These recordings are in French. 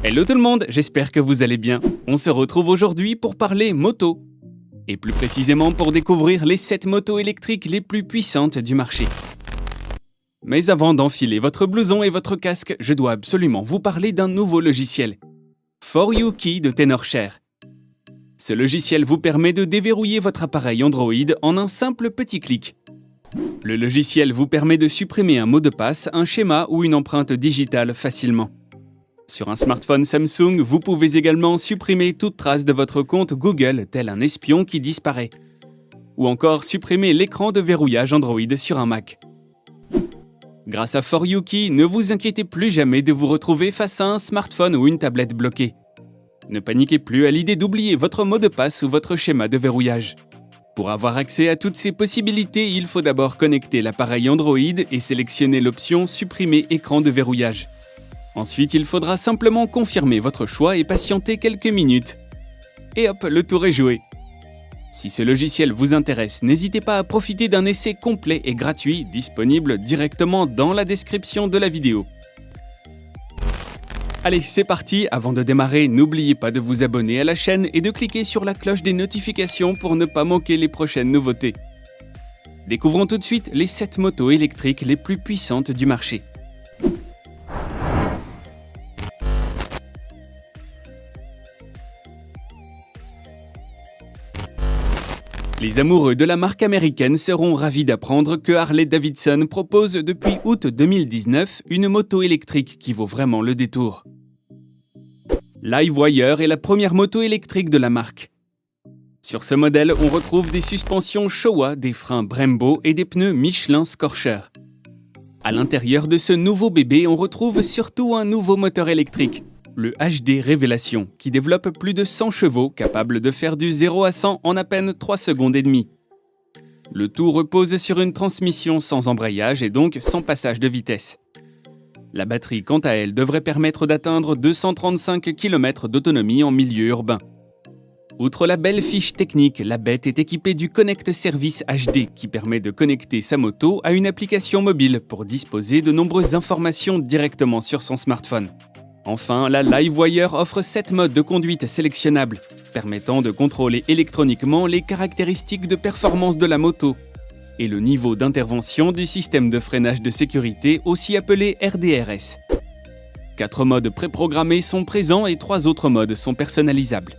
Hello tout le monde, j'espère que vous allez bien. On se retrouve aujourd'hui pour parler moto. Et plus précisément pour découvrir les 7 motos électriques les plus puissantes du marché. Mais avant d'enfiler votre blouson et votre casque, je dois absolument vous parler d'un nouveau logiciel. ForYouKey de Tenorshare. Ce logiciel vous permet de déverrouiller votre appareil Android en un simple petit clic. Le logiciel vous permet de supprimer un mot de passe, un schéma ou une empreinte digitale facilement. Sur un smartphone Samsung, vous pouvez également supprimer toute trace de votre compte Google, tel un espion qui disparaît. Ou encore supprimer l'écran de verrouillage Android sur un Mac. Grâce à ForYouKey, ne vous inquiétez plus jamais de vous retrouver face à un smartphone ou une tablette bloquée. Ne paniquez plus à l'idée d'oublier votre mot de passe ou votre schéma de verrouillage. Pour avoir accès à toutes ces possibilités, il faut d'abord connecter l'appareil Android et sélectionner l'option « Supprimer écran de verrouillage ». Ensuite, il faudra simplement confirmer votre choix et patienter quelques minutes. Et hop, le tour est joué. Si ce logiciel vous intéresse, n'hésitez pas à profiter d'un essai complet et gratuit disponible directement dans la description de la vidéo. Allez, c'est parti. Avant de démarrer, n'oubliez pas de vous abonner à la chaîne et de cliquer sur la cloche des notifications pour ne pas manquer les prochaines nouveautés. Découvrons tout de suite les 7 motos électriques les plus puissantes du marché. Les amoureux de la marque américaine seront ravis d'apprendre que Harley-Davidson propose depuis août 2019 une moto électrique qui vaut vraiment le détour. Livewire est la première moto électrique de la marque. Sur ce modèle, on retrouve des suspensions Showa, des freins Brembo et des pneus Michelin Scorcher. À l'intérieur de ce nouveau bébé, on retrouve surtout un nouveau moteur électrique, le HD Révélation, qui développe plus de 100 chevaux, capable de faire du 0 à 100 en à peine 3 secondes et demie. Le tout repose sur une transmission sans embrayage et donc sans passage de vitesse. La batterie, quant à elle, devrait permettre d'atteindre 235 km d'autonomie en milieu urbain. Outre la belle fiche technique, la bête est équipée du Connect Service HD qui permet de connecter sa moto à une application mobile pour disposer de nombreuses informations directement sur son smartphone. Enfin, la Livewire offre 7 modes de conduite sélectionnables, permettant de contrôler électroniquement les caractéristiques de performance de la moto et le niveau d'intervention du système de freinage de sécurité, aussi appelé RDRS. 4 modes préprogrammés sont présents et 3 autres modes sont personnalisables.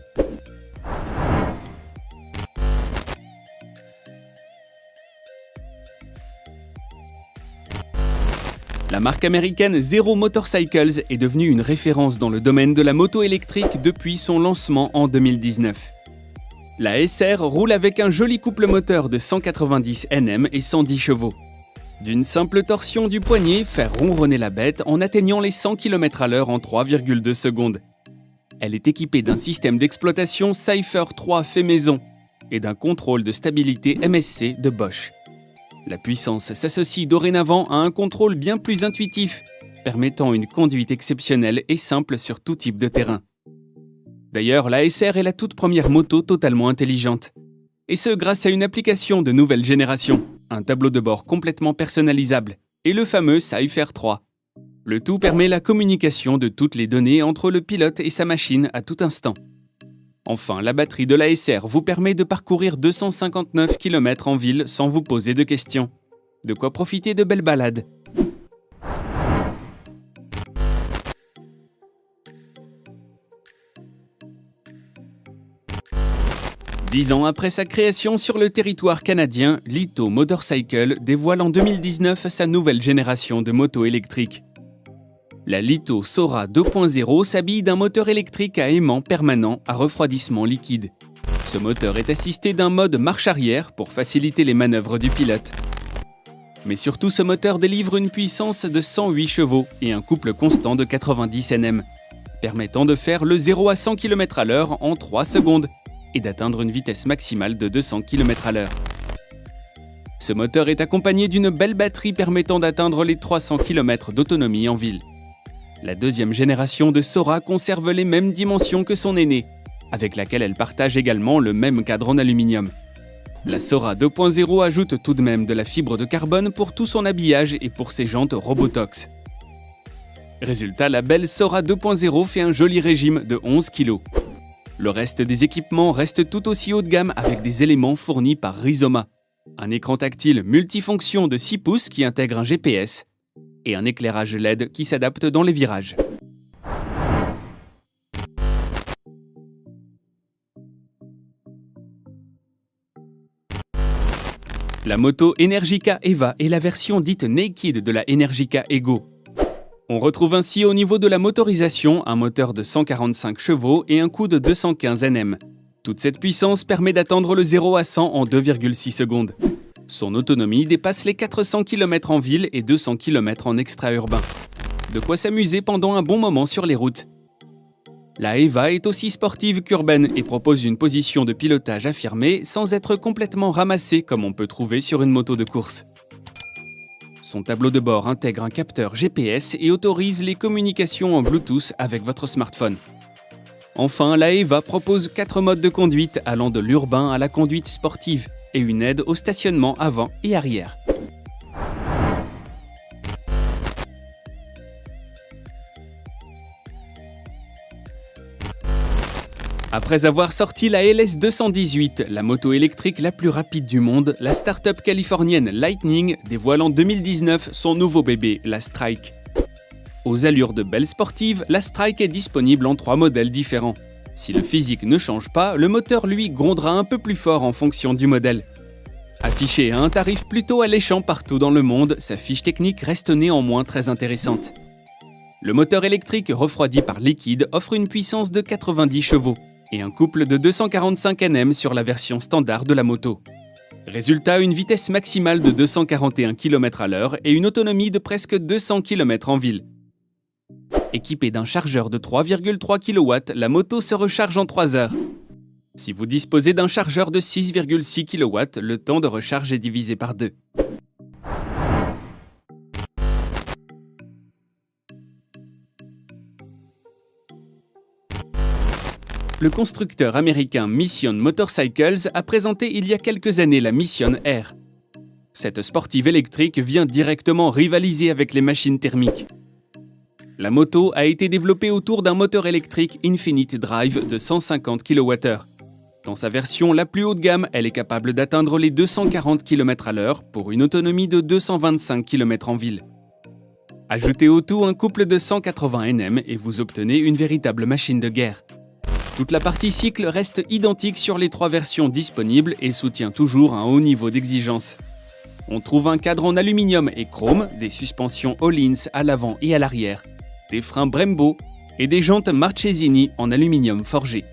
La marque américaine Zero Motorcycles est devenue une référence dans le domaine de la moto électrique depuis son lancement en 2019. La SR roule avec un joli couple moteur de 190 Nm et 110 chevaux. D'une simple torsion du poignet, faire ronronner la bête en atteignant les 100 km/h en 3,2 secondes. Elle est équipée d'un système d'exploitation Cypher 3 fait maison et d'un contrôle de stabilité MSC de Bosch. La puissance s'associe dorénavant à un contrôle bien plus intuitif, permettant une conduite exceptionnelle et simple sur tout type de terrain. D'ailleurs, la SR est la toute première moto totalement intelligente. Et ce grâce à une application de nouvelle génération, un tableau de bord complètement personnalisable et le fameux Cypher 3. Le tout permet la communication de toutes les données entre le pilote et sa machine à tout instant. Enfin, la batterie de la SR vous permet de parcourir 259 km en ville sans vous poser de questions. De quoi profiter de belles balades. Dix ans après sa création sur le territoire canadien, Litto Motorcycle dévoile en 2019 sa nouvelle génération de motos électriques. La Litto Sora 2.0 s'habille d'un moteur électrique à aimant permanent à refroidissement liquide. Ce moteur est assisté d'un mode marche arrière pour faciliter les manœuvres du pilote. Mais surtout, ce moteur délivre une puissance de 108 chevaux et un couple constant de 90 Nm, permettant de faire le 0 à 100 km/h en 3 secondes et d'atteindre une vitesse maximale de 200 km/h. Ce moteur est accompagné d'une belle batterie permettant d'atteindre les 300 km d'autonomie en ville. La deuxième génération de Sora conserve les mêmes dimensions que son aînée, avec laquelle elle partage également le même cadre en aluminium. La Sora 2.0 ajoute tout de même de la fibre de carbone pour tout son habillage et pour ses jantes Robotox. Résultat, la belle Sora 2.0 fait un joli régime de 11 kg. Le reste des équipements reste tout aussi haut de gamme avec des éléments fournis par Rizoma. Un écran tactile multifonction de 6 pouces qui intègre un GPS et un éclairage LED qui s'adapte dans les virages. La moto Energica Eva est la version dite Naked de la Energica Ego. On retrouve ainsi au niveau de la motorisation un moteur de 145 chevaux et un coup de 215 Nm. Toute cette puissance permet d'atteindre le 0 à 100 en 2,6 secondes. Son autonomie dépasse les 400 km en ville et 200 km en extra-urbain. De quoi s'amuser pendant un bon moment sur les routes. La Eva est aussi sportive qu'urbaine et propose une position de pilotage affirmée sans être complètement ramassée comme on peut trouver sur une moto de course. Son tableau de bord intègre un capteur GPS et autorise les communications en Bluetooth avec votre smartphone. Enfin, la Eva propose 4 modes de conduite allant de l'urbain à la conduite sportive et une aide au stationnement avant et arrière. Après avoir sorti la LS218, la moto électrique la plus rapide du monde, la start-up californienne Lightning dévoile en 2019 son nouveau bébé, la Strike. Aux allures de belle sportive, la Strike est disponible en 3 modèles différents. Si le physique ne change pas, le moteur lui grondera un peu plus fort en fonction du modèle. Affichée à un tarif plutôt alléchant partout dans le monde, sa fiche technique reste néanmoins très intéressante. Le moteur électrique refroidi par liquide offre une puissance de 90 chevaux et un couple de 245 Nm sur la version standard de la moto. Résultat, une vitesse maximale de 241 km/h et une autonomie de presque 200 km en ville. Équipée d'un chargeur de 3,3 kW, la moto se recharge en 3 heures. Si vous disposez d'un chargeur de 6,6 kW, le temps de recharge est divisé par 2. Le constructeur américain Mission Motorcycles a présenté il y a quelques années la Mission R. Cette sportive électrique vient directement rivaliser avec les machines thermiques. La moto a été développée autour d'un moteur électrique Infinite Drive de 150 kWh. Dans sa version la plus haut de gamme, elle est capable d'atteindre les 240 km/h pour une autonomie de 225 km en ville. Ajoutez au tout un couple de 180 Nm et vous obtenez une véritable machine de guerre. Toute la partie cycle reste identique sur les 3 versions disponibles et soutient toujours un haut niveau d'exigence. On trouve un cadre en aluminium et chrome, des suspensions Öhlins à l'avant et à l'arrière, des freins Brembo et des jantes Marchesini en aluminium forgé.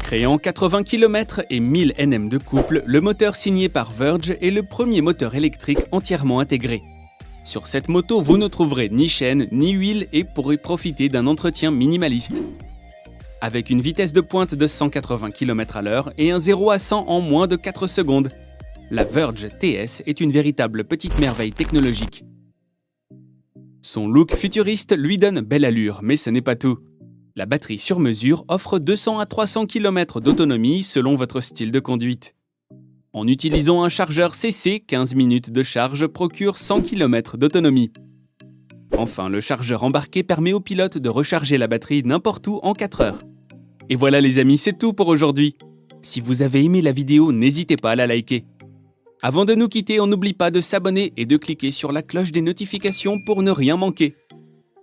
Créant 80 km et 1000 Nm de couple, le moteur signé par Verge est le premier moteur électrique entièrement intégré. Sur cette moto, vous ne trouverez ni chaîne ni huile et pourrez profiter d'un entretien minimaliste. Avec une vitesse de pointe de 180 km/h et un 0 à 100 en moins de 4 secondes, la Verge TS est une véritable petite merveille technologique. Son look futuriste lui donne belle allure, mais ce n'est pas tout. La batterie sur mesure offre 200 à 300 km d'autonomie selon votre style de conduite. En utilisant un chargeur CC, 15 minutes de charge procure 100 km d'autonomie. Enfin, le chargeur embarqué permet au pilote de recharger la batterie n'importe où en 4 heures. Et voilà les amis, c'est tout pour aujourd'hui. Si vous avez aimé la vidéo, n'hésitez pas à la liker. Avant de nous quitter, on n'oublie pas de s'abonner et de cliquer sur la cloche des notifications pour ne rien manquer.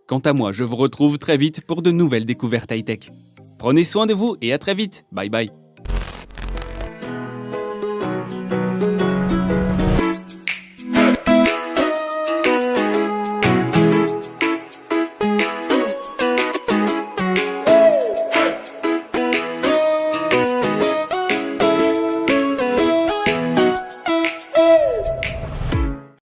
Quant à moi, je vous retrouve très vite pour de nouvelles découvertes high-tech. Prenez soin de vous et à très vite. Bye bye.